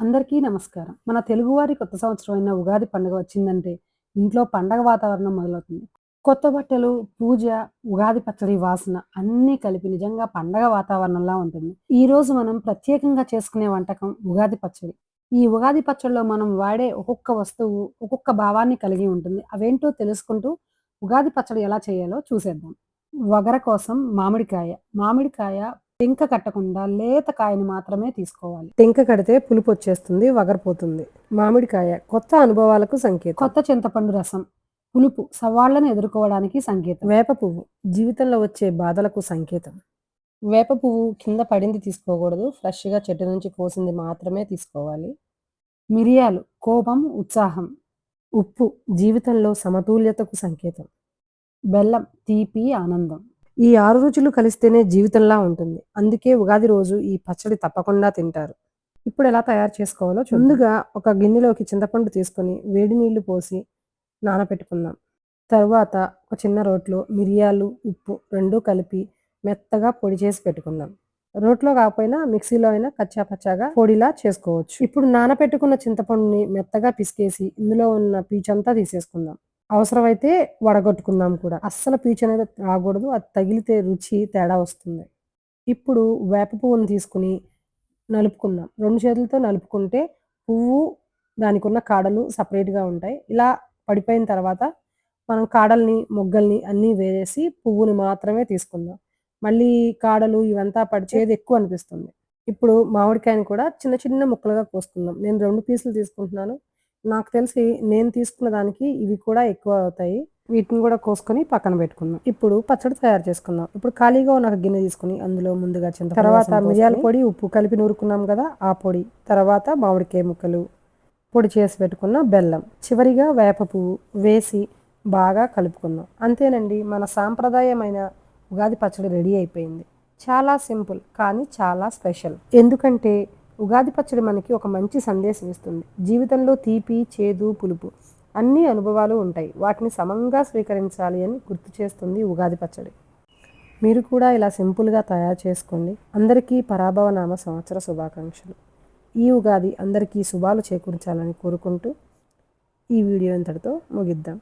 అందరికీ నమస్కారం. మన తెలుగువారి కొత్త సంవత్సరం అయిన ఉగాది పండుగ వచ్చిందంటే ఇంట్లో పండగ వాతావరణం మొదలవుతుంది. కొత్త బట్టలు, పూజ, ఉగాది పచ్చడి వాసన అన్నీ కలిపి నిజంగా పండగ వాతావరణంలా ఉంటుంది. ఈరోజు మనం ప్రత్యేకంగా చేసుకునే వంటకం ఉగాది పచ్చడి. ఈ ఉగాది పచ్చడిలో మనం వాడే ఒక్కొక్క వస్తువు ఒక్కొక్క భావాన్ని కలిగి ఉంటుంది. అవేంటో తెలుసుకుంటూ ఉగాది పచ్చడి ఎలా చేయాలో చూసేద్దాం. వగర కోసం మామిడికాయ. మామిడికాయ టెంక కట్టకుండా లేత కాయని మాత్రమే తీసుకోవాలి. టెంక కడితే పులుపొచ్చేస్తుంది, వగరిపోతుంది. మామిడికాయ కొత్త అనుభవాలకు సంకేతం. కొత్త చింతపండు రసం పులుపు సవాళ్లను ఎదుర్కోవడానికి సంకేతం. వేప పువ్వు జీవితంలో వచ్చే బాధలకు సంకేతం. వేప పువ్వు కింద పడింది తీసుకోకూడదు, ఫ్రెష్గా చెట్టు నుంచి కోసింది మాత్రమే తీసుకోవాలి. మిరియాలు కోపం, ఉత్సాహం. ఉప్పు జీవితంలో సమతుల్యతకు సంకేతం. బెల్లం తీపి, ఆనందం. ఈ 6 రుచులు కలిస్తేనే జీవితంలా ఉంటుంది. అందుకే ఉగాది రోజు ఈ పచ్చడి తప్పకుండా తింటారు. ఇప్పుడు ఎలా తయారు చేసుకోవాలో చూద్దాం. ముందుగా ఒక గిన్నెలోకి చింతపండు తీసుకొని వేడి నీళ్లు పోసి నానబెట్టుకుందాం. తర్వాత ఒక చిన్న రోట్లో మిరియాలు, ఉప్పు రెండూ కలిపి మెత్తగా పొడి చేసి పెట్టుకుందాం. రోట్లో కాకపోయినా మిక్సీలో అయినా కచ్చా పచ్చాగా పొడిలా చేసుకోవచ్చు. ఇప్పుడు నానబెట్టుకున్న చింతపండుని మెత్తగా పిసికేసి ఇందులో ఉన్న పీచంతా తీసేసుకుందాం. అవసరమైతే వడగొట్టుకుందాం కూడా. అస్సలు పీచు అనేది రాకూడదు, అది తగిలితే రుచి తేడా వస్తుంది. ఇప్పుడు వేప పువ్వుని తీసుకుని నలుపుకుందాం. 2 చేతులతో నలుపుకుంటే పువ్వు దానికి ఉన్న కాడలు సపరేట్‌గా ఉంటాయి. ఇలా పడిపోయిన తర్వాత మనం కాడల్ని, మొగ్గల్ని అన్నీ వేసి పువ్వుని మాత్రమే తీసుకుందాం. మళ్ళీ కాడలు ఇవంతా చేదు ఎక్కువ అనిపిస్తుంది. ఇప్పుడు మామిడికాయని కూడా చిన్న చిన్న ముక్కలుగా కోసుకుందాం. నేను 2 పీసులు తీసుకుంటున్నాను. నాకు తెలిసి నేను తీసుకున్న దానికి ఇవి కూడా ఎక్కువ అవుతాయి. వీటిని కూడా కోసుకొని పక్కన పెట్టుకుందాం. ఇప్పుడు పచ్చడి తయారు చేసుకుందాం. ఇప్పుడు ఖాళీగా ఉన్న ఒక గిన్నె తీసుకొని అందులో ముందుగా తర్వాత మిరియాల పొడి, ఉప్పు కలిపి నూరుకున్నాం కదా, ఆ పొడి. తర్వాత మామిడికాయ ముక్కలు, పొడి చేసి పెట్టుకున్న బెల్లం, చివరిగా వేప పువ్వు వేసి బాగా కలుపుకుందాం. అంతేనండి, మన సాంప్రదాయమైన ఉగాది పచ్చడి రెడీ అయిపోయింది. చాలా సింపుల్ కానీ చాలా స్పెషల్. ఎందుకంటే ఉగాది పచ్చడి మనకి ఒక మంచి సందేశం ఇస్తుంది. జీవితంలో తీపి, చేదు, పులుపు అన్ని అనుభవాలు ఉంటాయి. వాటిని సమంగా స్వీకరించాలి అని గుర్తు చేస్తుంది ఉగాది పచ్చడి. మీరు కూడా ఇలా సింపుల్గా తయారు చేసుకోండి. అందరికీ పరాభవనామ సంవత్సర శుభాకాంక్షలు. ఈ ఉగాది అందరికీ శుభాలు చేకూర్చాలని కోరుకుంటూ ఈ వీడియో ఇంతటితో ముగిద్దాం.